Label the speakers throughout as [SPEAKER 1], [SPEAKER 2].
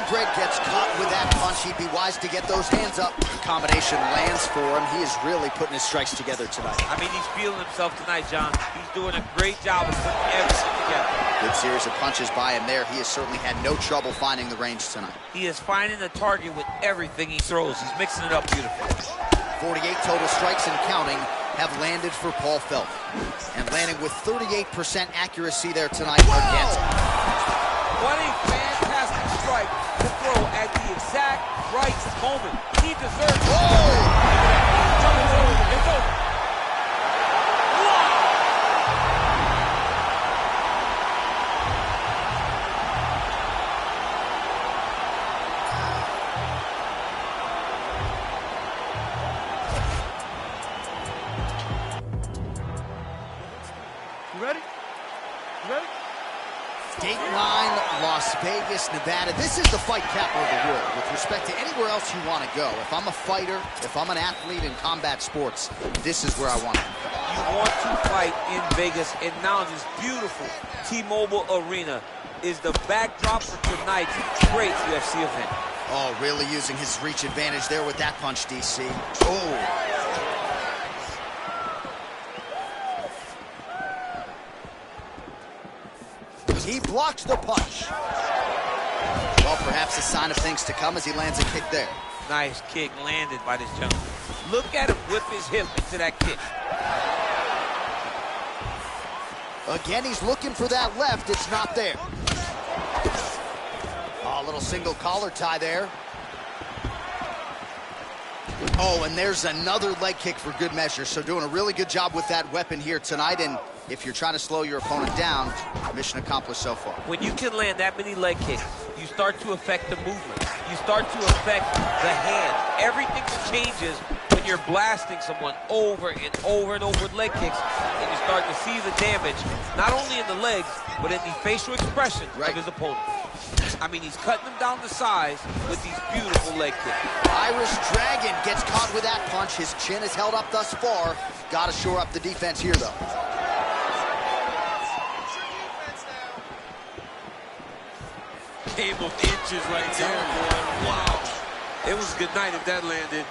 [SPEAKER 1] Gamebred gets caught with that punch. He'd be wise to get those hands up. The combination lands for him. He is really putting his strikes together tonight.
[SPEAKER 2] I mean, he's feeling himself tonight, John. He's doing a great job of putting everything together.
[SPEAKER 1] Good series of punches by him there. He has certainly had no trouble finding the range tonight.
[SPEAKER 2] He is finding the target with everything he throws. He's mixing it up beautifully.
[SPEAKER 1] 48 total strikes and counting have landed for Paul Feldt. And landing with 38% accuracy there tonight against him.
[SPEAKER 2] What a fantastic strike to throw at the exact right moment. He deserves it. It's over.
[SPEAKER 3] You ready? You ready?
[SPEAKER 1] Dateline, Las Vegas, Nevada. This is the fight capital of the world with respect to anywhere else you want to go. If I'm a fighter, if I'm an athlete in combat sports, this is where I want to be.
[SPEAKER 2] You want to fight in Vegas, and now this beautiful T-Mobile Arena is the backdrop for tonight's great UFC event.
[SPEAKER 1] Oh, really using his reach advantage there with that punch, DC. Oh. He blocks the punch. Well, perhaps a sign of things to come as he lands a kick there.
[SPEAKER 2] Nice kick landed by this gentleman. Look at him whip his hip into that kick.
[SPEAKER 1] Again, he's looking for that left. It's not there. Oh, a little single collar tie there. Oh, and there's another leg kick for good measure. So doing a really good job with that weapon here tonight. And if you're trying to slow your opponent down, mission accomplished so far.
[SPEAKER 2] When you can land that many leg kicks, you start to affect the movement. You start to affect the hand. Everything changes when you're blasting someone over and over and over with leg kicks, and you start to see the damage, not only in the legs, but in the facial expression of his opponent. I mean, he's cutting them down to size with these beautiful leg kicks.
[SPEAKER 1] Irish Dragon gets caught with that punch. His chin is held up thus far. Got to shore up the defense here, though.
[SPEAKER 2] Game of inches right there, boy. Wow. It was a good night if that landed.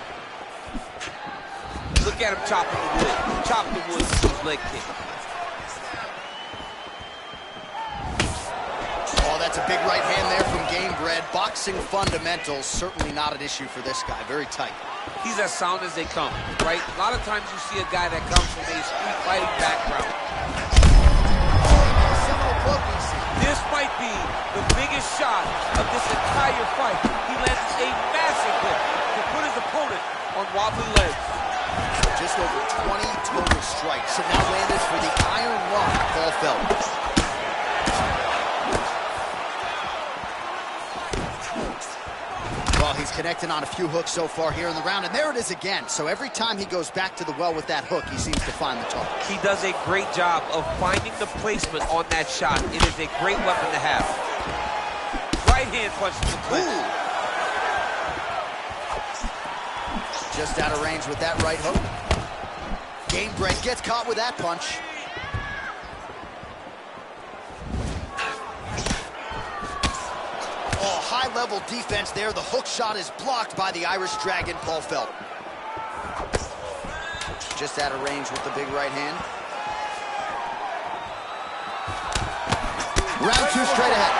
[SPEAKER 2] Look at him chopping the wood. Chop the wood with his leg kick.
[SPEAKER 1] Oh, that's a big right hand there from Gamebred. Boxing fundamentals, certainly not an issue for this guy. Very tight.
[SPEAKER 2] He's as sound as they come, right? A lot of times you see a guy that comes from a street fighting background. This might be the biggest shot of this entire fight. He lands a massive hit to put his opponent on wobbly legs.
[SPEAKER 1] Just over 20 total strikes have now landed for the Iron Lung, Paul Feldt. Well, he's connecting on a few hooks so far here in the round, and there it is again. So every time he goes back to the well with that hook, he seems to find the target.
[SPEAKER 2] He does a great job of finding the placement on that shot. It is a great weapon to have. Right hand punch to the clinch.
[SPEAKER 1] Just out of range with that right hook. Gamebred gets caught with that punch. Oh, high-level defense there. The hook shot is blocked by the Irish Dragon, Paul Feldt. Just out of range with the big right hand. Round two straight ahead.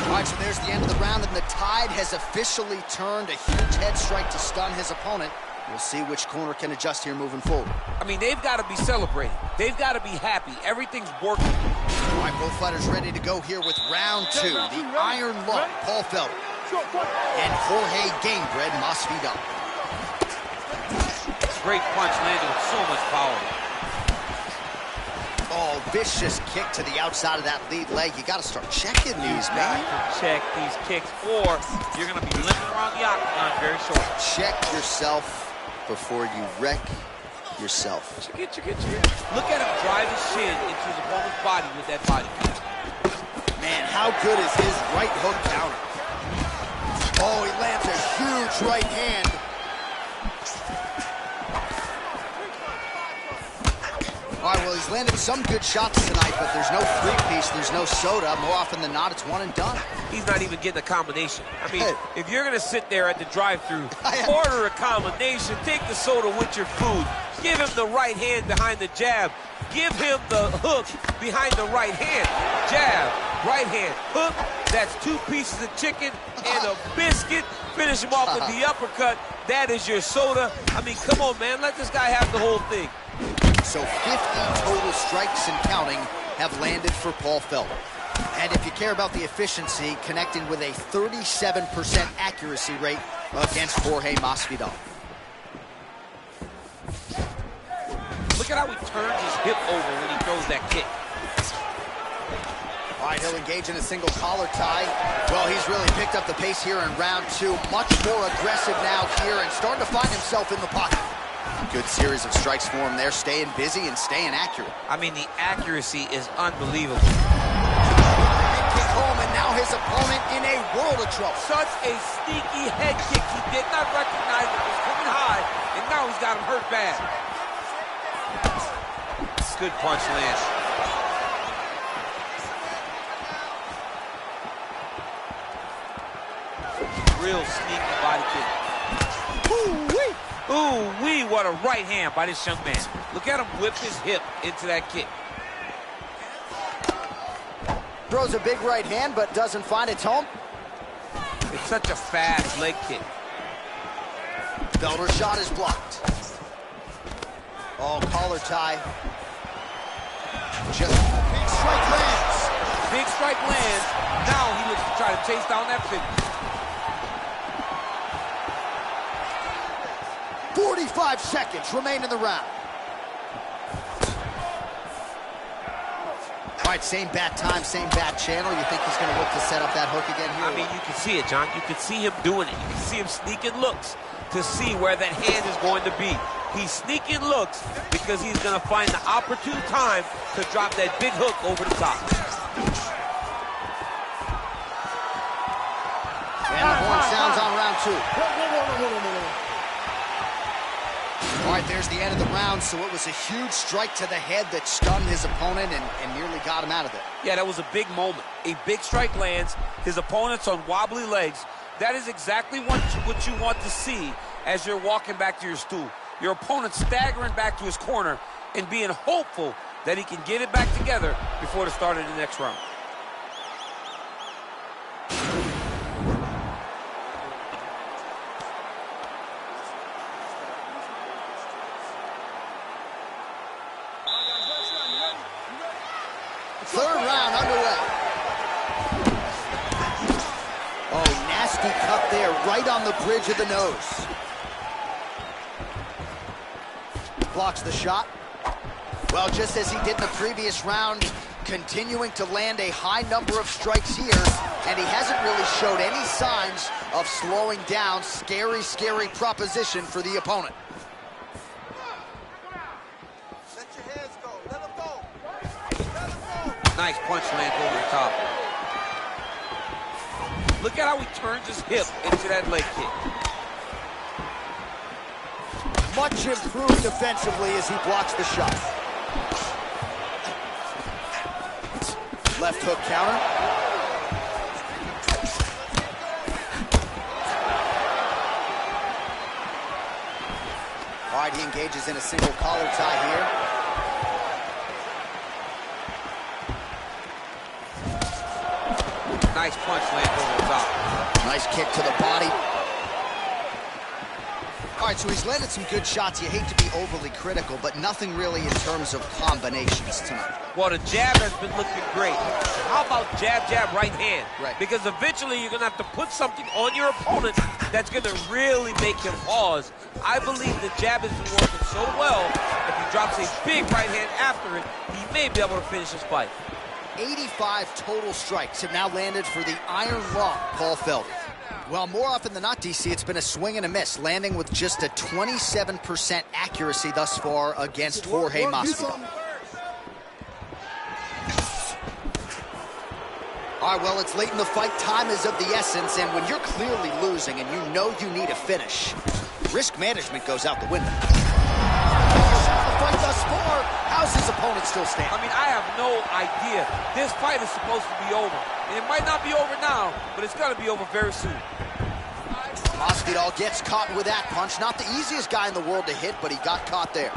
[SPEAKER 1] All right, so there's the end of the round, and the tide has officially turned. A huge head strike to stun his opponent. We'll see which corner can adjust here moving forward.
[SPEAKER 2] I mean, they've got to be celebrating. They've got to be happy. Everything's working.
[SPEAKER 1] All right, both fighters ready to go here with round two. The Iron Lung, Paul Feldt, and Jorge Gamebred Masvidal.
[SPEAKER 2] Great punch landed with so much power.
[SPEAKER 1] Oh, vicious kick to the outside of that lead leg. You got to start checking these, man.
[SPEAKER 2] Check these kicks, or you're going to be limping around the octagon very short.
[SPEAKER 1] Check yourself before you wreck yourself.
[SPEAKER 2] Check it. Look at him drive his shin into his opponent's body with that body kick.
[SPEAKER 1] Man, how good is his right hook counter? Oh, he lands a huge right hand. well, he's landed some good shots tonight, but there's no three-piece, there's no soda. More often than not, it's one and done.
[SPEAKER 2] He's not even getting a combination. I mean, if you're going to sit there at the drive-thru,
[SPEAKER 1] am.
[SPEAKER 2] order a combination, take the soda with your food, give him the right hand behind the jab, give him the hook behind the right hand. Jab, right hand, hook. That's 2 pieces of chicken and a biscuit. Finish him off with the uppercut. That is your soda. I mean, come on, man. Let this guy have the whole thing.
[SPEAKER 1] So 50 total strikes and counting have landed for Paul Felder. And if you care about the efficiency, connecting with a 37% accuracy rate against Jorge Masvidal.
[SPEAKER 2] Look at how he turns his hip over when he throws that kick.
[SPEAKER 1] All right, he'll engage in a single collar tie. Well, he's really picked up the pace here in round 2. Much more aggressive now here and starting to find himself in the pocket. Good series of strikes for him there, staying busy and staying accurate.
[SPEAKER 2] I mean, the accuracy is unbelievable.
[SPEAKER 1] Kick home, and now his opponent in a world of trouble.
[SPEAKER 2] Such a sneaky head kick. He did not recognize it was coming high, and now he's got him hurt bad. Good punch lands. Real sneaky body kick.
[SPEAKER 1] Ooh-wee!
[SPEAKER 2] Ooh-wee, what a right hand by this young man. Look at him whip his hip into that kick.
[SPEAKER 1] Throws a big right hand, but doesn't find its home.
[SPEAKER 2] It's such a fast leg kick.
[SPEAKER 1] Felder's shot is blocked. Oh, collar tie. Just big strike lands.
[SPEAKER 2] Big strike lands. Now he looks to try to chase down that finish.
[SPEAKER 1] 45 seconds remain in the round. All right, same bat time, same bat channel. You think he's going to look to set up that hook again here?
[SPEAKER 2] I mean, you can see it, John. You can see him doing it. You can see him sneaking looks to see where that hand is going to be. He's sneaking looks because he's going to find the opportune time to drop that big hook over the top.
[SPEAKER 1] And the horn sounds on round 2. All right, there's the end of the round, so it was a huge strike to the head that stunned his opponent and nearly got him out of it.
[SPEAKER 2] Yeah, that was a big moment. A big strike lands. His opponent's on wobbly legs. That is exactly what you want to see as you're walking back to your stool. Your opponent staggering back to his corner and being hopeful that he can get it back together before the start of the next round.
[SPEAKER 1] Third round underway. Oh, nasty cut there, right on the bridge of the nose. Blocks the shot. Well, just as he did in the previous round, continuing to land a high number of strikes here, and he hasn't really showed any signs of slowing down. Scary, scary proposition for the opponent.
[SPEAKER 3] Let your hands go. Let them go. Let them go.
[SPEAKER 2] Nice punch lands over the top. Look at how he turns his hip into that leg kick.
[SPEAKER 1] Much improved defensively as he blocks the shot. Left hook counter. All right, he engages in a single collar tie here.
[SPEAKER 2] Nice punch lands over the top.
[SPEAKER 1] Nice kick to the body. All right, so he's landed some good shots. You hate to be overly critical, but nothing really in terms of combinations tonight.
[SPEAKER 2] Well, the jab has been looking great. How about jab, jab, right hand?
[SPEAKER 1] Right. Because
[SPEAKER 2] eventually you're going to have to put something on your opponent that's going to really make him pause. I believe the jab has been working so well, if he drops a big right hand after it, he may be able to finish his fight.
[SPEAKER 1] 85 total strikes have now landed for the Iron Lung, Paul Felder. Well, more often than not, DC, it's been a swing and a miss, landing with just a 27% accuracy thus far against Jorge Masvidal. All right, well, it's late in the fight. Time is of the essence, and when you're clearly losing and you know you need a finish, risk management goes out the window. The fight thus far, how's his opponent fight still stand?
[SPEAKER 2] I mean, I have no idea. This fight is supposed to be over. And it might not be over now, but it's going to be over very soon.
[SPEAKER 1] Masvidal gets caught with that punch. Not the easiest guy in the world to hit, but he got caught there.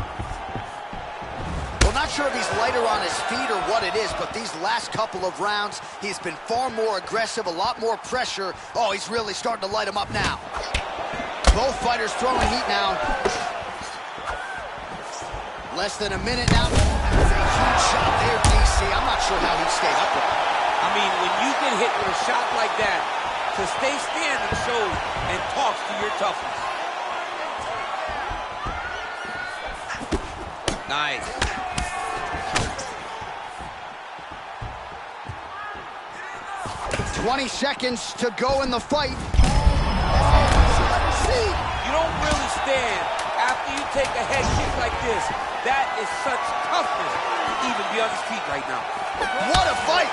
[SPEAKER 1] Well, not sure if he's lighter on his feet or what it is, but these last couple of rounds, he's been far more aggressive, a lot more pressure. Oh, he's really starting to light him up now. Both fighters throwing heat now. Less than a minute now. That was a huge shot there, DC. I'm not sure how he stayed up with it.
[SPEAKER 2] I mean, when you get hit with a shot like that, to stay standing shows and talks to your toughness. Nice.
[SPEAKER 1] "20 seconds to go in the fight."
[SPEAKER 2] You don't really stand after you take a head kick like this. That is such toughness to even be on his feet right now.
[SPEAKER 1] What a fight!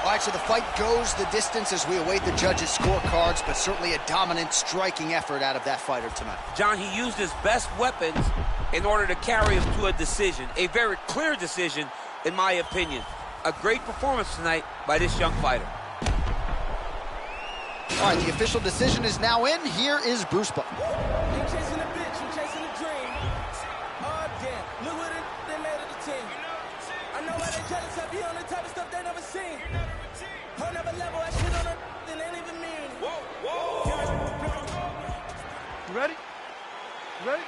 [SPEAKER 1] All right, so the fight goes the distance as we await the judges' scorecards, but certainly a dominant striking effort out of that fighter tonight.
[SPEAKER 2] John, he used his best weapons in order to carry him to a decision. A very clear decision, in my opinion. A great performance tonight by this young fighter.
[SPEAKER 1] All right, the official decision is now in. Here is Bruce Buffer.
[SPEAKER 4] Ain't chasing a bitch, you chasing a dream. Oh, damn. Look what they made of the team. I know why they jealous of you on the type of stuff they never seen. Whole never level, I shit on her, then ain't even mean.
[SPEAKER 3] You ready? You ready?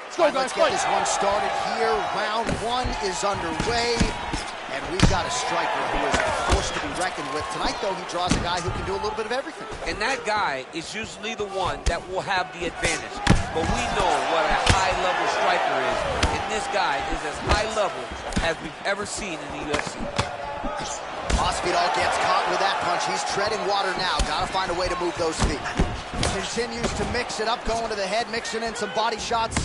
[SPEAKER 1] Let's go, guys. Let's get this one started here. Round one is underway. And we've got a striker who is a force to be reckoned with. Tonight, though, he draws a guy who can do a little bit of everything.
[SPEAKER 2] And that guy is usually the one that will have the advantage. But we know what a high-level striker is. And this guy is as high level as we've ever seen in the UFC.
[SPEAKER 1] Masvidal gets caught with that punch. He's treading water now. Got to find a way to move those feet. Continues to mix it up, going to the head, mixing in some body shots.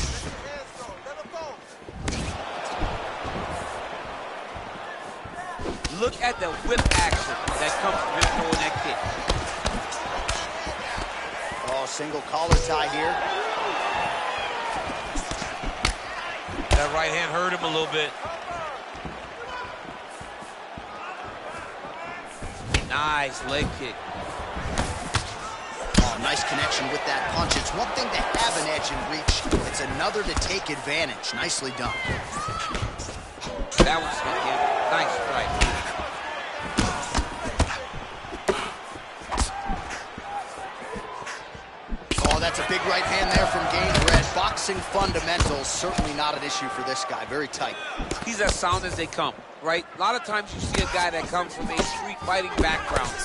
[SPEAKER 2] Look at the whip action that comes from him throwing that kick.
[SPEAKER 1] Oh, single collar tie here.
[SPEAKER 2] That right hand hurt him a little bit. Nice leg kick.
[SPEAKER 1] Oh, nice connection with that punch. It's one thing to have an edge and reach. It's another to take advantage. Nicely done.
[SPEAKER 2] That was good. Nice strike.
[SPEAKER 1] Oh, that's a big right hand there from Gainbred. Boxing fundamentals, certainly not an issue for this guy. Very tight.
[SPEAKER 2] He's as sound as they come, right? A lot of times you see a guy that comes from a street fighting background,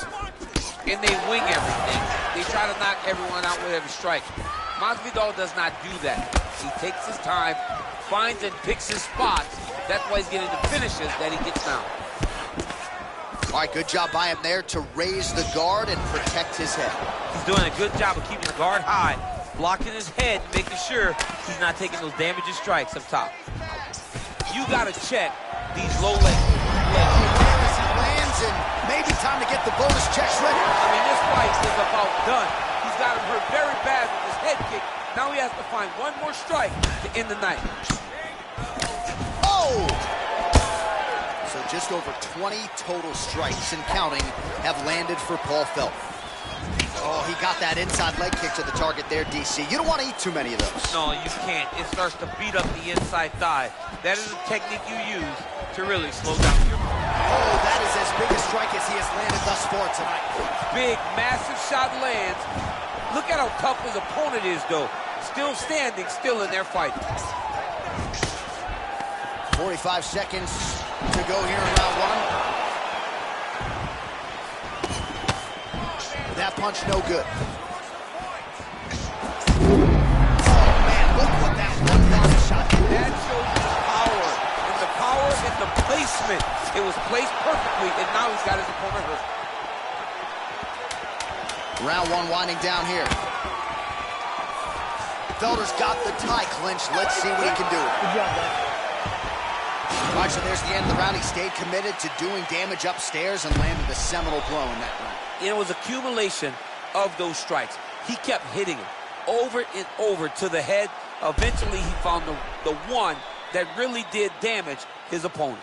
[SPEAKER 2] and they wing everything. They try to knock everyone out with every strike. Masvidal does not do that. He takes his time, finds and picks his spots. That's why he's getting the finishes that he gets now.
[SPEAKER 1] All right, good job by him there to raise the guard and protect his head.
[SPEAKER 2] He's doing a good job of keeping the guard high, blocking his head, making sure he's not taking those damaging strikes up top. You got to check these low legs.
[SPEAKER 1] He lands, and maybe time to get the bonus checks ready.
[SPEAKER 2] I mean, this fight is about done. He's got him hurt very bad with his head kick. Now he has to find one more strike to end the night.
[SPEAKER 1] Oh! So just over 20 total strikes and counting have landed for Paul Felder. Oh, he got that inside leg kick to the target there, DC. You don't want to eat too many of those.
[SPEAKER 2] No, you can't. It starts to beat up the inside thigh. That is a technique you use to really slow down your movement.
[SPEAKER 1] Oh, that is as big a strike as he has landed thus far tonight.
[SPEAKER 2] Big, massive shot lands. Look at how tough his opponent is, though. Still standing, still in their fight.
[SPEAKER 1] 45 seconds to go here in round one. That punch no good. Oh, man, look what that one body shot did.
[SPEAKER 2] That shows the power, and the power in the placement. It was placed perfectly, and now he's got his opponent hurt.
[SPEAKER 1] Round one winding down here. Felder's got the tie clinched. Let's see what he can do.
[SPEAKER 4] Good job, man.
[SPEAKER 1] All right, so there's the end of the round. He stayed committed to doing damage upstairs and landed a seminal blow in that round.
[SPEAKER 2] It was accumulation of those strikes. He kept hitting him over and over to the head Eventually, he found the one that really did damage his opponent.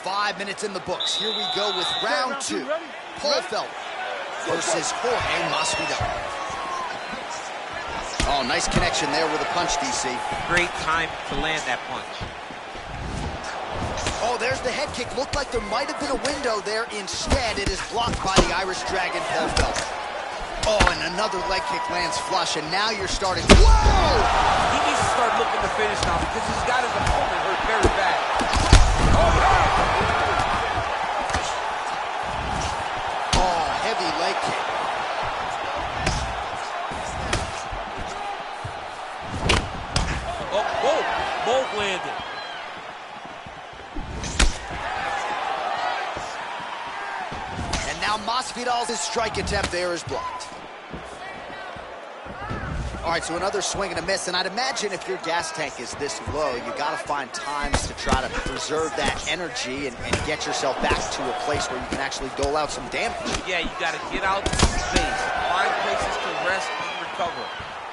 [SPEAKER 1] Five minutes in the books. Here we go with round two. Paul Felder versus Jorge Masvidal. Oh, nice connection there with a punch, DC.
[SPEAKER 2] Great time to land that punch.
[SPEAKER 1] Oh, there's the head kick. Looked like there might have been a window there. Instead, it is blocked by the Irish Dragon, Paul Felder. Oh, and another leg kick lands flush, and now you're starting. Whoa!
[SPEAKER 2] He needs to start looking to finish now because he's got his opponent hurt very bad.
[SPEAKER 1] Oh, heavy leg kick.
[SPEAKER 2] Oh, both landed.
[SPEAKER 1] And now Masvidal's strike attempt there is blocked. All right, so another swing and a miss, and I'd imagine if your gas tank is this low, you got to find times to try to preserve that energy and get yourself back to a place where you can actually dole out some damage.
[SPEAKER 2] Yeah, you got to get out to space, find places to rest and recover.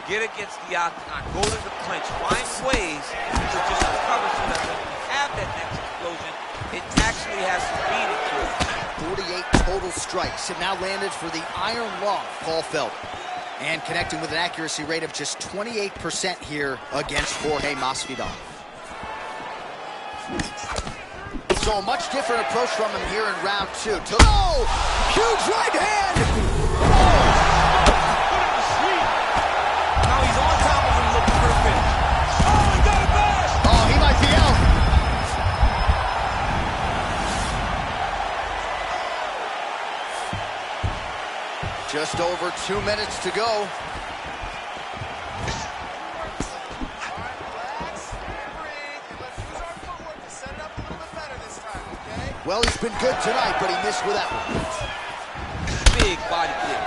[SPEAKER 2] Get against the octagon, go to the clinch, find ways to just recover so that when you have that next explosion, it actually has some meaning to it.
[SPEAKER 1] 48 total strikes have now landed for the Iron Lung, Paul Felder. And connecting with an accuracy rate of just 28% here against Jorge Masvidal. So a much different approach from him here in round two. Oh! Huge right hand!
[SPEAKER 2] Now he's on top of him looking for a finish. Oh, he got it back!
[SPEAKER 1] Oh, he might be out. Just over 2 minutes to go. Well, he's been good tonight, but he missed with that one.
[SPEAKER 2] Big body kick.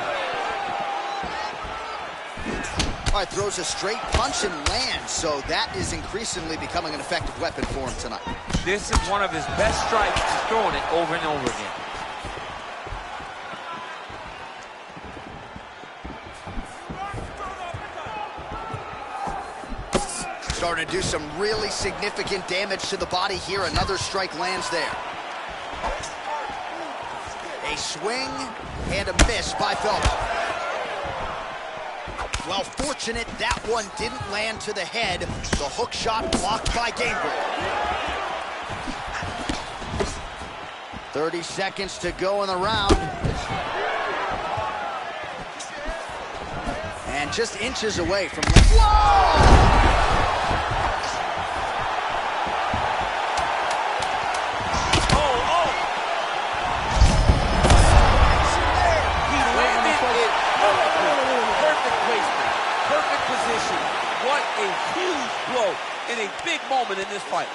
[SPEAKER 1] All right, throws a straight punch and lands, so that is increasingly becoming an effective weapon for him tonight.
[SPEAKER 2] This is one of his best strikes. He's throwing it over and over again.
[SPEAKER 1] Starting to do some really significant damage to the body here. Another strike lands there. A swing and a miss by Felder. Well, fortunate that one didn't land to the head. The hook shot blocked by Gamebred. 30 seconds to go in the round. And just inches away from... Whoa!
[SPEAKER 2] What a huge blow in a big moment in this fight.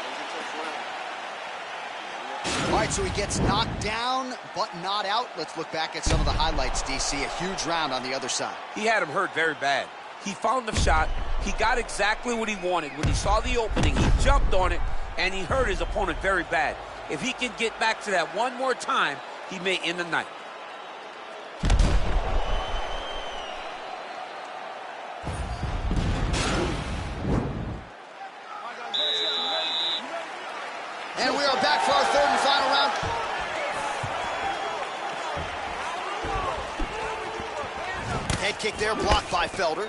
[SPEAKER 1] All right, so he gets knocked down, but not out. Let's look back at some of the highlights, DC. A huge round on the other side.
[SPEAKER 2] He had him hurt very bad. He found the shot. He got exactly what he wanted. When he saw the opening, he jumped on it, and he hurt his opponent very bad. If he can get back to that one more time, he may end the night.
[SPEAKER 1] And we are back for our third and final round. Head kick there, blocked by Felder.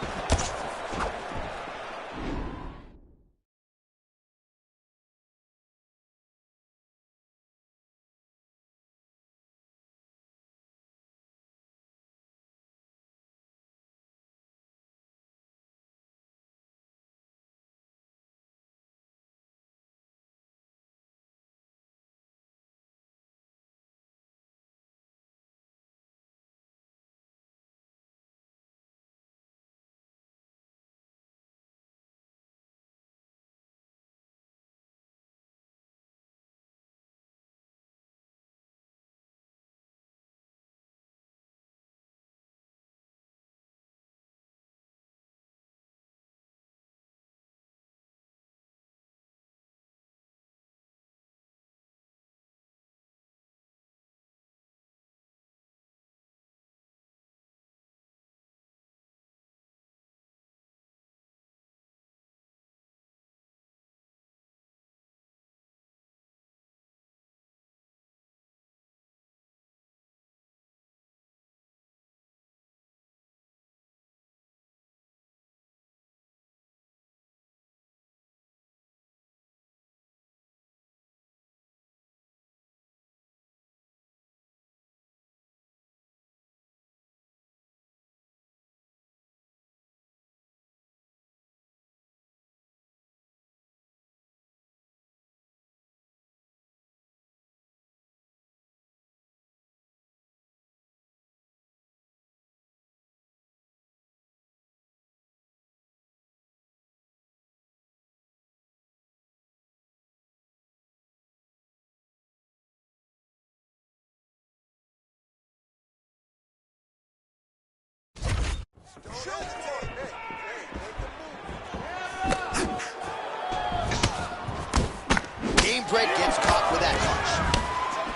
[SPEAKER 1] Gamebred gets caught with that punch.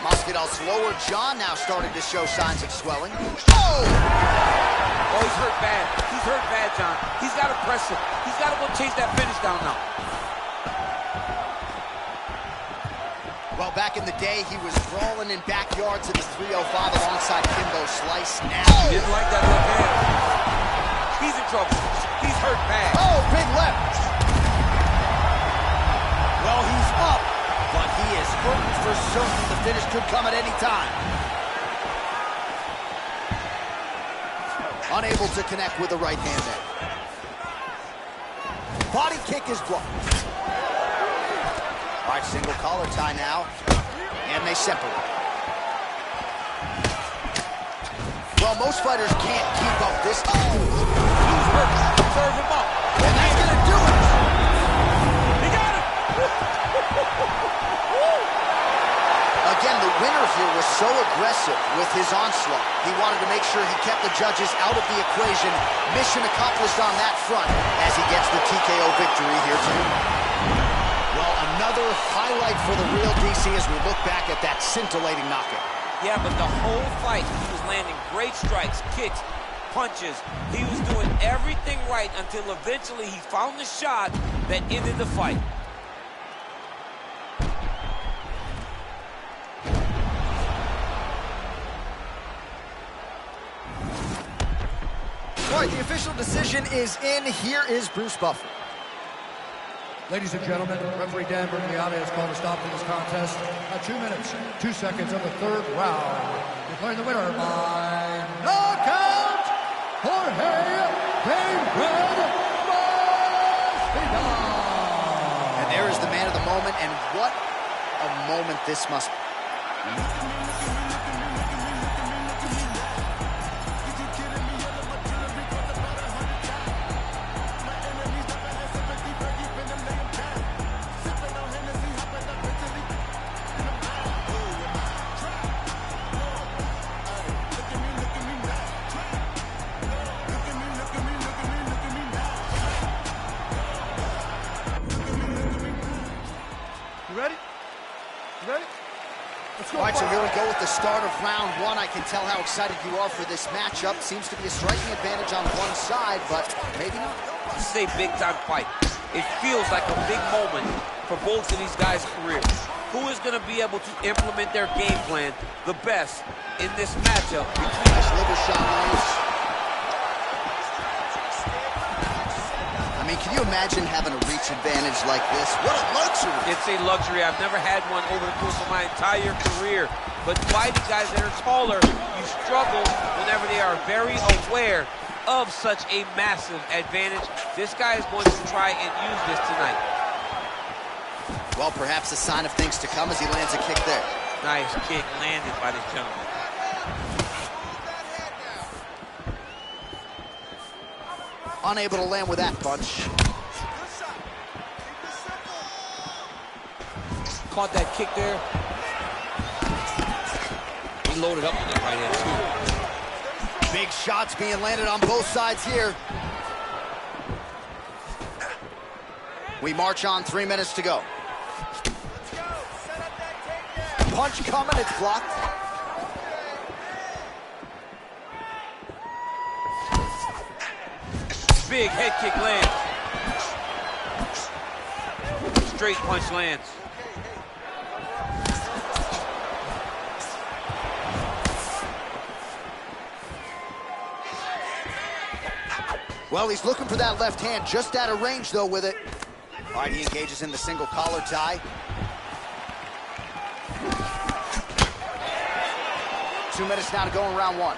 [SPEAKER 1] Masvidal's lower jaw now starting to show signs of swelling. Oh!
[SPEAKER 2] Oh, he's hurt bad. He's hurt bad, John. He's got to press him. He's got to go chase that finish down now.
[SPEAKER 1] Well, back in the day, he was brawling in backyards in the 305 alongside Kimbo Slice. Now,
[SPEAKER 2] he didn't like that left hand. He's in trouble. He's hurt bad.
[SPEAKER 1] Oh, big left. Well, he's up, but he is hurting for certain. The finish could come at any time. Unable to connect with the right hand there. Body kick is blocked. All right, single collar tie now, and they separate. Well, most fighters can't keep up this. Oh!
[SPEAKER 2] He's hurt. Serve him up.
[SPEAKER 1] And that's going to do it.
[SPEAKER 2] He got it.
[SPEAKER 1] Again, the winner here was so aggressive with his onslaught. He wanted to make sure he kept the judges out of the equation. Mission accomplished on that front as he gets the TKO victory here tonight. Well, another highlight for the real DC as we look back at that scintillating knockout.
[SPEAKER 2] Yeah, but the whole fight, he was landing great strikes, kicks, punches. He was doing everything right until eventually he found the shot that ended the fight.
[SPEAKER 1] All right, the official decision is in. Here is Bruce Buffer.
[SPEAKER 5] Ladies and gentlemen, referee Dan Bergliotti has called a stop to this contest at 2 minutes, 2 seconds of the third round. Declaring the winner by knockout, Jorge Gamebred Masvidal.
[SPEAKER 1] And there is the man of the moment, and what a moment this must be. All right, so here we go with the start of round one. I can tell how excited you are for this matchup. Seems to be a striking advantage on one side, but maybe not.
[SPEAKER 2] This is a big-time fight. It feels like a big moment for both of these guys' careers. Who is going to be able to implement their game plan the best in this matchup?
[SPEAKER 1] Nice liver shot, nice. I mean, can you imagine having a reach advantage like this? What a luxury.
[SPEAKER 2] It's a luxury. I've never had one over the course of my entire career. But fighting guys that are taller, you struggle whenever they are very aware of such a massive advantage. This guy is going to try and use this tonight.
[SPEAKER 1] Well, perhaps a sign of things to come as he lands a kick there.
[SPEAKER 2] Nice kick landed by this gentleman.
[SPEAKER 1] Unable to land with that punch.
[SPEAKER 2] Caught that kick there. He loaded up with that right hand, too.
[SPEAKER 1] Big shots being landed on both sides here. We march on, 3 minutes to go. Punch coming, it's blocked.
[SPEAKER 2] Big head kick lands. Straight punch lands.
[SPEAKER 1] Well, he's looking for that left hand, just out of range, though, with it. All right, he engages in the single collar tie. 2 minutes now to go in round one.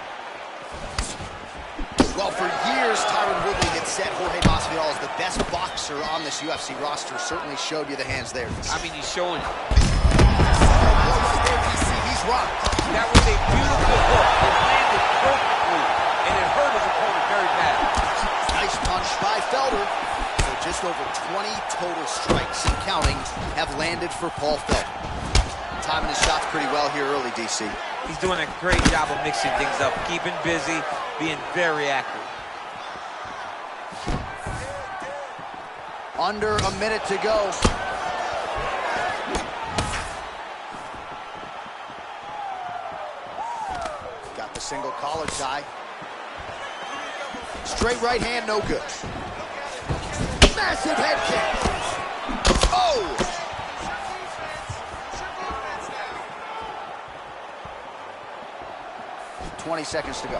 [SPEAKER 1] Well, for years, Tyron Woodley had said Jorge Masvidal is the best boxer on this UFC roster. Certainly showed you the hands there.
[SPEAKER 2] I mean, he's showing it.
[SPEAKER 1] Right there, DC. He's rocked.
[SPEAKER 2] That was a beautiful hook. It landed perfectly, and it hurt his opponent very bad.
[SPEAKER 1] Nice punch by Felder. So just over 20 total strikes and counting have landed for Paul Felder. Timing his shots pretty well here early, DC.
[SPEAKER 2] He's doing a great job of mixing things up, keeping busy, being very accurate.
[SPEAKER 1] Under a minute to go. Got the single collar tie. Straight right hand, no good. Massive head kick. Oh! $20 seconds to go.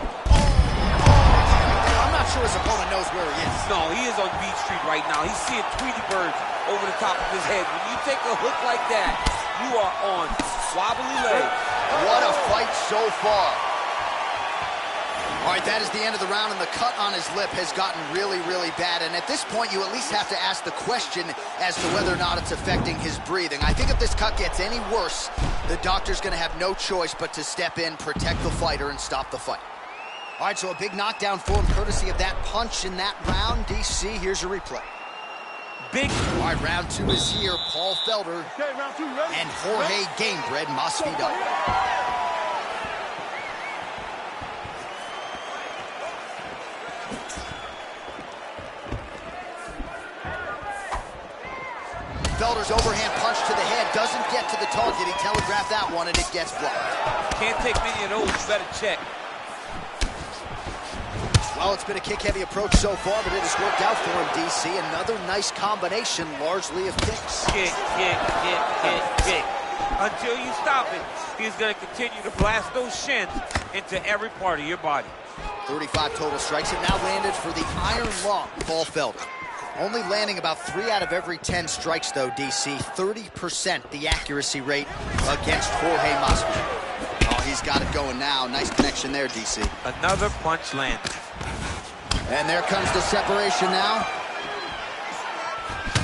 [SPEAKER 1] I'm not sure his opponent knows where he is.
[SPEAKER 2] No, he is on Beach Street right now. He's seeing Tweety birds over the top of his head. When you take a hook like that, you are on wobbly legs.
[SPEAKER 1] What a fight so far. All right, that is the end of the round, and the cut on his lip has gotten really, really bad. And at this point, you at least have to ask the question as to whether or not it's affecting his breathing. I think if this cut gets any worse, the doctor's going to have no choice but to step in, protect the fighter, and stop the fight. All right, so a big knockdown for him, courtesy of that punch in that round. DC, here's your replay.
[SPEAKER 2] Big.
[SPEAKER 1] All right, round two is here. Paul Felder and Jorge Gamebred Masvidal. Felder's overhand punch to the head doesn't get to the target. He telegraphed that one, and it gets blocked.
[SPEAKER 2] Can't take many of those. You better check.
[SPEAKER 1] Well, it's been a kick-heavy approach so far, but it has worked out for him, DC. Another nice combination, largely of kicks.
[SPEAKER 2] Kick, kick, kick, kick, kick. Until you stop it, he's going to continue to blast those shins into every part of your body. 35
[SPEAKER 1] total strikes. It now landed for the Iron Lung, Paul Felder. Only landing about 3 out of every 10 strikes, though, DC. 30% the accuracy rate against Jorge Masvidal. Oh, he's got it going now. Nice connection there, DC.
[SPEAKER 2] Another punch landed.
[SPEAKER 1] And there comes the separation now.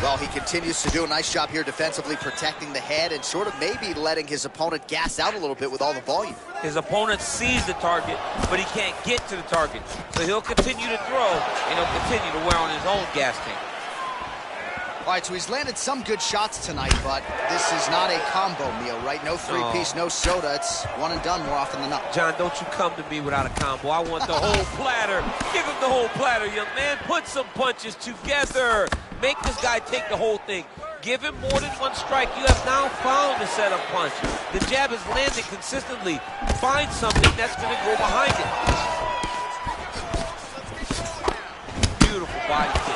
[SPEAKER 1] Well, he continues to do a nice job here defensively, protecting the head and sort of maybe letting his opponent gas out a little bit with all the volume.
[SPEAKER 2] His opponent sees the target, but he can't get to the target. So he'll continue to throw, and he'll continue to wear on his own gas tank.
[SPEAKER 1] All right, so he's landed some good shots tonight, but this is not a combo meal, right? No three-piece, no soda. It's one and done more often than not.
[SPEAKER 2] John, don't you come to me without a combo. I want the whole platter. Give him the whole platter, young man. Put some punches together. Make this guy take the whole thing. Give him more than one strike. You have now found the setup punch. The jab is landing consistently. Find something that's going to go behind it. Beautiful body kick.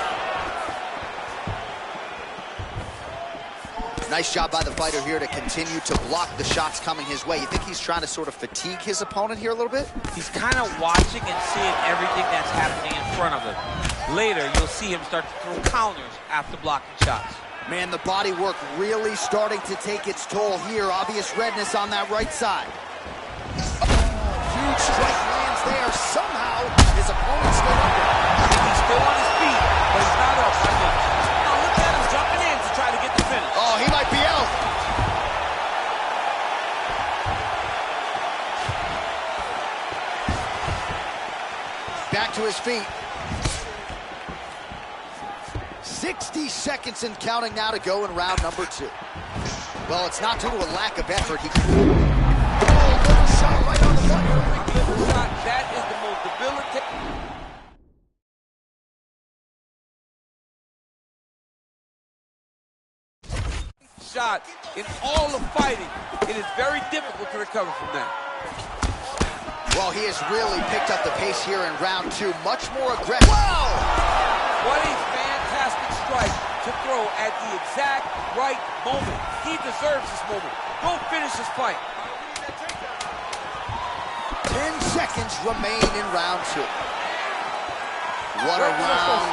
[SPEAKER 1] Nice job by the fighter here to continue to block the shots coming his way. You think he's trying to sort of fatigue his opponent here a little bit?
[SPEAKER 2] He's kind of watching and seeing everything that's happening in front of him. Later, you'll see him start to throw counters after blocking shots.
[SPEAKER 1] Man, the body work really starting to take its toll here. Obvious redness on that right side. Huge strike lands there. Somehow, his opponent's still up there.
[SPEAKER 2] He's still on his feet, but he's not up. Now look at him jumping in to try to get the finish.
[SPEAKER 1] Oh, he might be out. Back to his feet. 60 seconds and counting now to go in round number 2. Well, it's not due to a lack of effort. He little shot right on the button.
[SPEAKER 2] Little shot, that is the most debilitating shot in all of fighting. It is very difficult to recover from that.
[SPEAKER 1] Well, he has really picked up the pace here in round 2. Much more aggressive. Wow!
[SPEAKER 2] What a fantastic strike to throw at the exact right moment. He deserves this moment. Go finish this fight.
[SPEAKER 1] 10 seconds remain in round 2. What a round.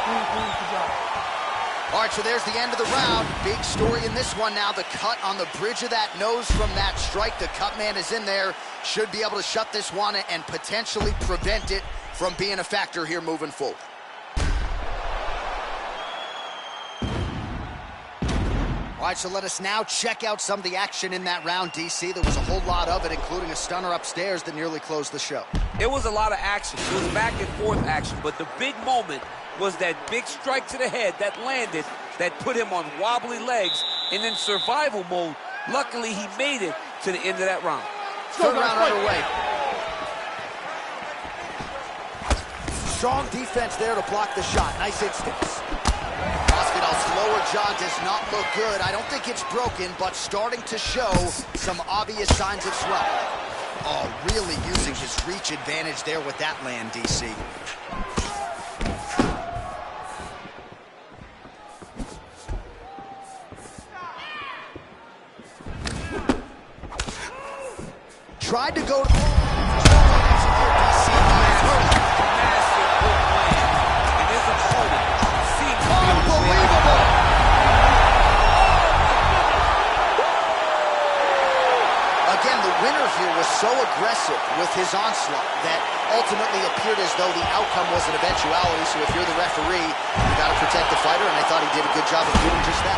[SPEAKER 1] All right, so there's the end of the round. Big story in this one now. The cut on the bridge of that nose from that strike. The cut man is in there. Should be able to shut this one and potentially prevent it from being a factor here moving forward. All right, so let us now check out some of the action in that round, DC. There was a whole lot of it, including a stunner upstairs that nearly closed the show.
[SPEAKER 2] It was a lot of action. It was back and forth action, but the big moment was that big strike to the head that landed, that put him on wobbly legs and in survival mode. Luckily, he made it to the end of that round.
[SPEAKER 1] Third round underway. Strong defense there to block the shot. Nice instincts. Masvidal slower jaw does not look good. I don't think it's broken, but starting to show some obvious signs of swelling. Oh, really using his reach advantage there with that land, DC. Tried to go to...
[SPEAKER 2] Massive hook land. And his opponent seems to be
[SPEAKER 1] unbelievable! Again, the winner here was so aggressive with his onslaught that ultimately appeared as though the outcome was an eventuality. So if you're the referee, you got to protect the fighter, and I thought he did a good job of doing just that.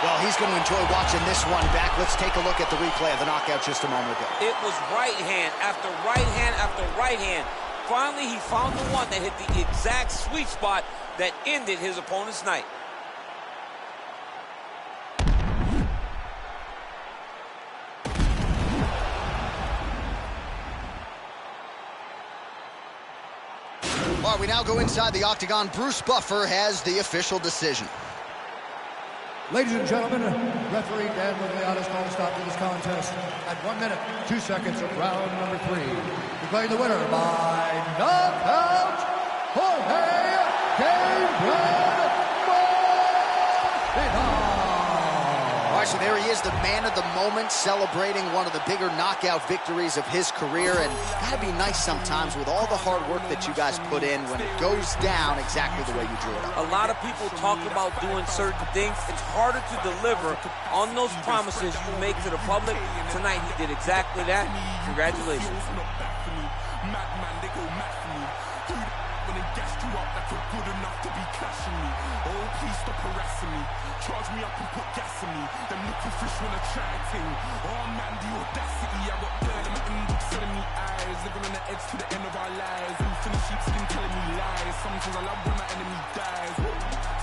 [SPEAKER 1] Well, he's going to enjoy watching this one back. Let's take a look at the replay of the knockout just a moment ago.
[SPEAKER 2] It was right hand after right hand after right hand. Finally, he found the one that hit the exact sweet spot that ended his opponent's night.
[SPEAKER 1] All right, we now go inside the octagon. Bruce Buffer has the official decision.
[SPEAKER 5] Ladies and gentlemen, referee Dan Miragliotta has called a stop to this contest at 1 minute, 2 seconds of round number 3. Declaring the winner by knockout, Jorge Gamebred Masvidal.
[SPEAKER 1] All right, so there he is, the man of the moment, celebrating one of the bigger knockout victories of his career. And gotta be nice sometimes with all the hard work that you guys put in when it goes down exactly the way you drew it up.
[SPEAKER 2] A lot of people talk about doing certain things. It's harder to deliver on those promises you make to the public. Tonight, he did exactly that. Congratulations.
[SPEAKER 6] Madman, they go mad for me. Who the when they gassed you up that you're good enough to be clashing me? Oh, please stop harassing me. Charge me up and put gas in me. Them little fish wanna try ting. Oh man, the audacity. I got girl in my inbox telling me eyes. Living on the edge to the end of our lives. Infinite sheepskin telling me lies. Sometimes I love when my enemy dies.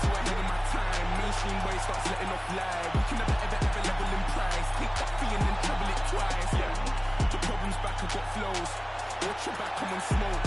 [SPEAKER 6] So ahead of my time. Mainstream way starts letting off live. We can never ever level in price. Take that fee and then treble it twice. Yeah, the problem's back, I got flows. Watch your back, come and smoke.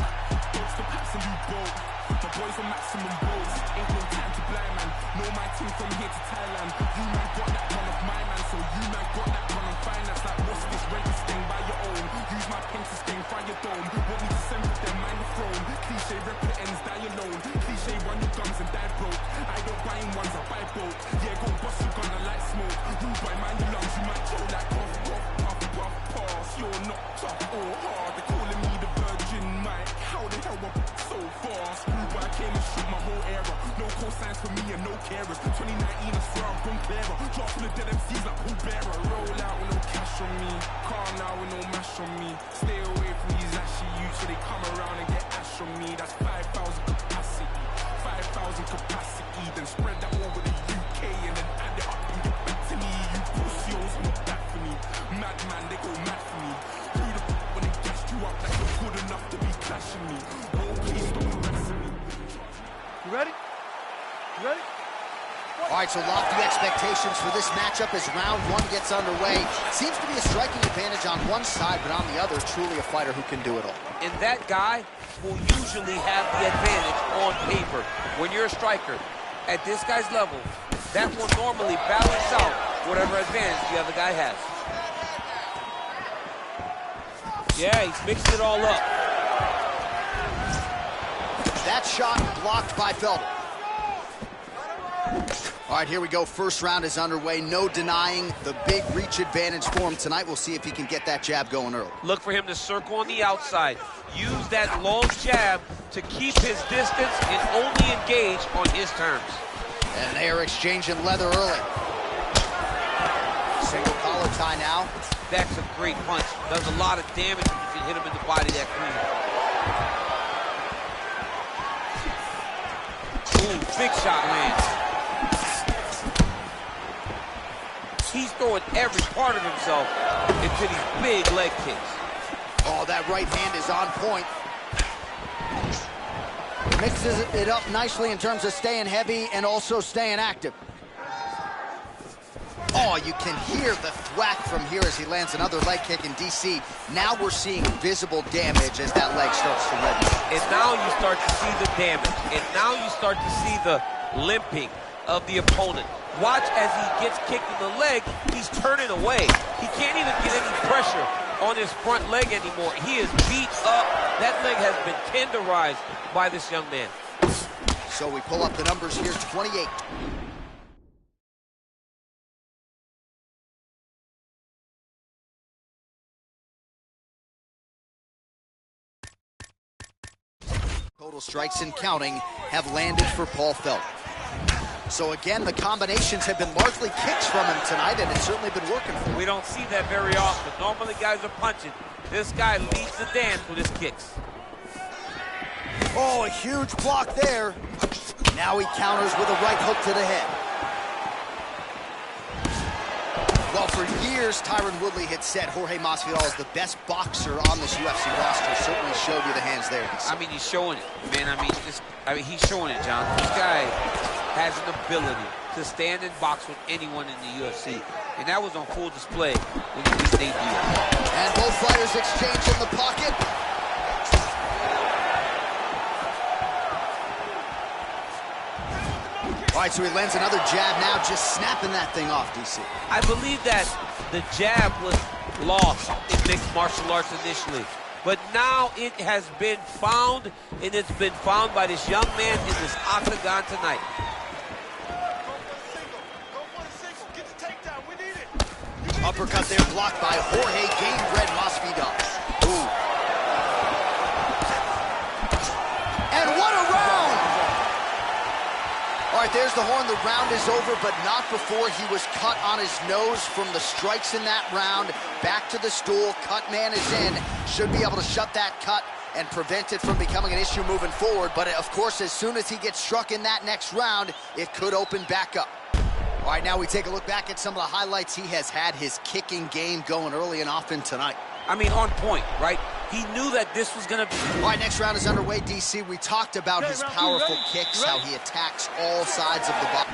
[SPEAKER 6] Dodge the packs and do both. My boys on maximum boats. Ain't no time to blind man. Know my team from here to Thailand. You man got that one of my man, so you man got that one on finance. Like what's this? Rent this thing by your own. Use my pen to sting, find your dome. Want me to send with them, mind the throne. Cliche rep the ends, die alone. Cliche run your guns and die broke. I don't buy in ones, I buy both. Yeah, go bust your gun and light smoke. Rule by mind your lungs, you might throw like puff, puff, puff, puff, pass. You're not tough or hard. They're calling me the Virgin Mike. How the hell I'm so fast? Rule by I came and shoot my whole era. No cosigns for me and no carers. 2019 I swear I'm gone clearer. Drop full of dead MCs like Paul Bearer. Roll out with no cash on me. Calm now with no mash on me. Stay away from these ashy youths so they come around and get ash on me. That's 5,000 capacity. 5,000 capacity. Then spread that over the UK and then add it up and get back to me. You pussies not that for me. Madman, they go mad for me. Who the when they gassed you up that you're good enough to be clashing me? Oh, please stop harassing me.
[SPEAKER 3] You ready? You ready?
[SPEAKER 1] All right, so lofty expectations for this matchup as round 1 gets underway. Seems to be a striking advantage on one side, but on the other, truly a fighter who can do it all.
[SPEAKER 2] And that guy will usually have the advantage on paper. When you're a striker, at this guy's level, that will normally balance out whatever advantage the other guy has. Yeah, he's mixed it all up.
[SPEAKER 1] That shot blocked by Felder. All right, here we go. First round is underway. No denying the big reach advantage for him tonight. We'll see if he can get that jab going early.
[SPEAKER 2] Look for him to circle on the outside. Use that long jab to keep his distance and only engage on his terms.
[SPEAKER 1] And they are exchanging leather early. Single collar tie now.
[SPEAKER 2] That's a great punch. Does a lot of damage if you can hit him in the body that clean. Ooh, big shot lands. He's throwing every part of himself into these big leg kicks.
[SPEAKER 1] Oh, that right hand is on point. Mixes it up nicely in terms of staying heavy and also staying active. Oh, you can hear the thwack from here as he lands another leg kick in DC. Now we're seeing visible damage as that leg starts to redden.
[SPEAKER 2] And now you start to see the damage. And now you start to see the limping, of the opponent. Watch as he gets kicked in the leg, he's turning away. He can't even get any pressure on his front leg anymore. He is beat up. That leg has been tenderized by this young man.
[SPEAKER 1] So we pull up the numbers here, 28. Total strikes and counting have landed for Paul Felder. So again, the combinations have been largely kicks from him tonight, and it's certainly been working for him.
[SPEAKER 2] We don't see that very often. Normally guys are punching. This guy leads the dance with his kicks.
[SPEAKER 1] Oh, a huge block there. Now he counters with a right hook to the head. Well, for years, Tyron Woodley had said Jorge Masvidal is the best boxer on this UFC roster. Certainly showed you the hands there.
[SPEAKER 2] I mean, he's showing it, man. I mean, he's showing it, John. This guy has an ability to stand and box with anyone in the UFC. And that was on full display when he beat Nate Diaz.
[SPEAKER 1] And both fighters exchange in the pocket. All right, so he lands another jab now, just snapping that thing off, DC.
[SPEAKER 2] I believe that the jab was lost in mixed martial arts initially. But now it has been found, and it's been found by this young man in this octagon tonight.
[SPEAKER 1] Uppercut there, blocked by Jorge Gamebred Masvidal. Ooh. And what a round! All right, there's the horn. The round is over, but not before he was cut on his nose from the strikes in that round. Back to the stool. Cut man is in. Should be able to shut that cut and prevent it from becoming an issue moving forward. But, of course, as soon as he gets struck in that next round, it could open back up. All right, now we take a look back at some of the highlights. He has had his kicking game going early and often tonight.
[SPEAKER 2] I mean, on point, right? He knew that this was going to be...
[SPEAKER 1] All right, next round is underway, DC. We talked about his powerful kicks, how he attacks all sides of the body.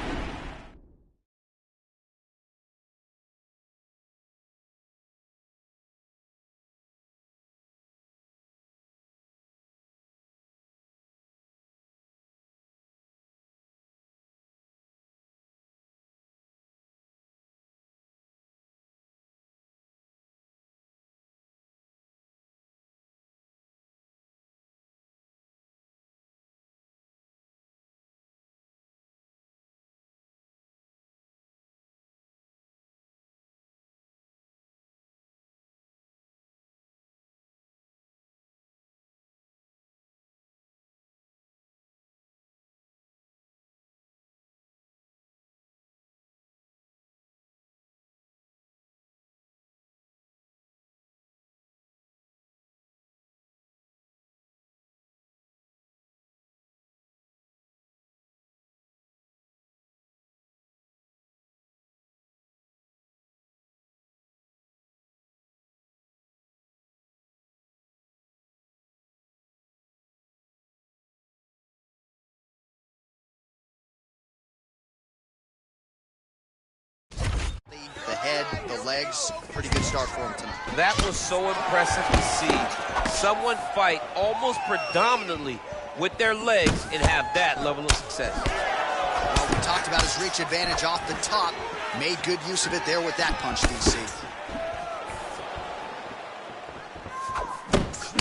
[SPEAKER 1] The head, the legs, pretty good start for him tonight.
[SPEAKER 2] That was so impressive to see. Someone fight almost predominantly with their legs and have that level of success.
[SPEAKER 1] Well, we talked about his reach advantage off the top. Made good use of it there with that punch, DC.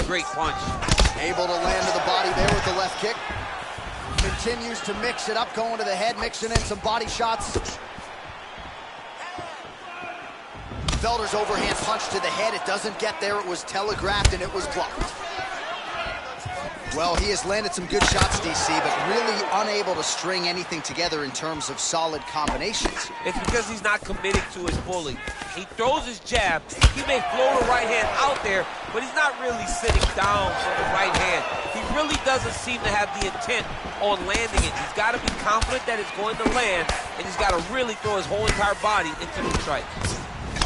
[SPEAKER 2] Great punch.
[SPEAKER 1] Able to land to the body there with the left kick. Continues to mix it up, going to the head, mixing in some body shots. Felder's overhand punch to the head. It doesn't get there. It was telegraphed, and it was blocked. Well, he has landed some good shots, DC, but really unable to string anything together in terms of solid combinations.
[SPEAKER 2] It's because he's not committed to his pulling. He throws his jab. He may float a right hand out there, but he's not really sitting down for the right hand. He really doesn't seem to have the intent on landing it. He's got to be confident that it's going to land, and he's got to really throw his whole entire body into the strike.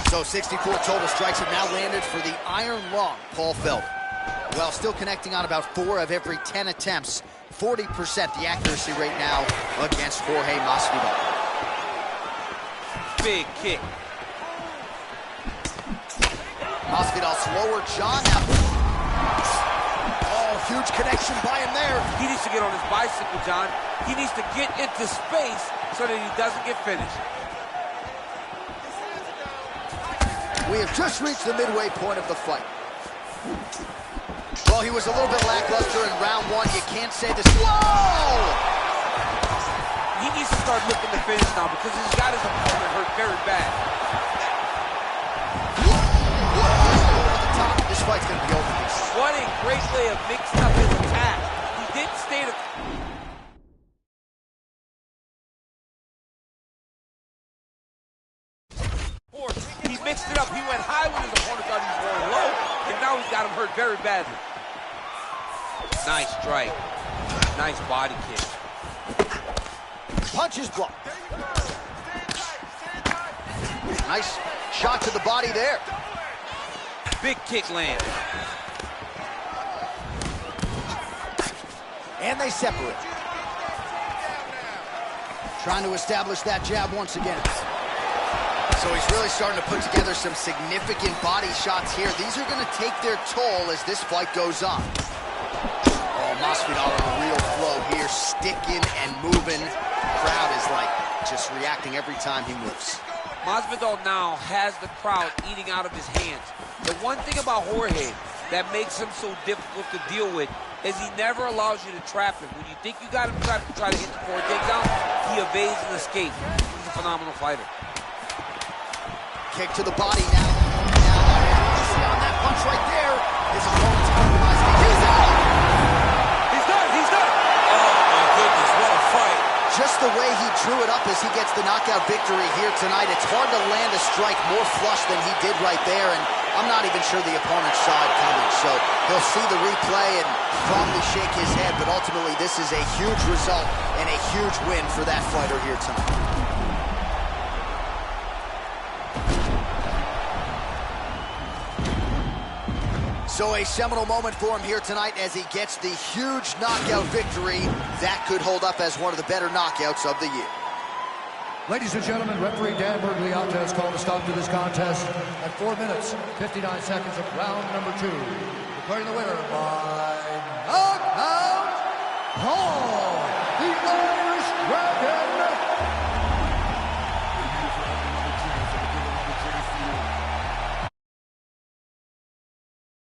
[SPEAKER 1] So 64 total strikes have now landed for the Iron Lung, Paul Felder. Well, still connecting on about 4 of every 10 attempts. 40% the accuracy rate now against Jorge Masvidal.
[SPEAKER 2] Big kick.
[SPEAKER 1] Masvidal's lower jaw now. Oh, Huge connection by him there.
[SPEAKER 2] He needs to get on his bicycle, John. He needs to get into space so that he doesn't get finished.
[SPEAKER 1] We have just reached the midway point of the fight. Well, he was a little bit lackluster in round one. You can't say this. Whoa!
[SPEAKER 2] He needs to start looking to finish now because he's got his opponent hurt very bad.
[SPEAKER 1] This fight's gonna be over.
[SPEAKER 2] What a great way of mixing up his attack. He didn't stay to... He mixed it up. He went high when his opponent thought he was going low, and now he's got him hurt very badly. Nice strike. Nice body kick.
[SPEAKER 1] Punches blocked. Nice shot to the body there.
[SPEAKER 2] Big kick land.
[SPEAKER 1] And they separate. Trying to establish that jab once again. So he's really starting to put together some significant body shots here. These are going to take their toll as this fight goes on. Oh, Masvidal in a real flow here, sticking and moving. The crowd is like just reacting every time he moves.
[SPEAKER 2] Masvidal now has the crowd eating out of his hands. The one thing about Jorge that makes him so difficult to deal with is he never allows you to trap him. When you think you got him trapped to try to hit the forward takedown, he evades and escapes. He's a phenomenal fighter.
[SPEAKER 1] Kick to the body now. On that punch right there, his opponent's compromising. He's out!
[SPEAKER 2] He's done! He's done! Oh, my goodness, what a fight.
[SPEAKER 1] Just the way he drew it up as he gets the knockout victory here tonight, it's hard to land a strike more flush than he did right there, and I'm not even sure the opponent saw it coming, so he'll see the replay and probably shake his head, but ultimately this is a huge result and a huge win for that fighter here tonight. So a seminal moment for him here tonight as he gets the huge knockout victory. That could hold up as one of the better knockouts of the year.
[SPEAKER 5] Ladies and gentlemen, referee Dan Bergliata has called a stop to this contest at 4 minutes, 59 seconds of round number 2. Declaring the winner by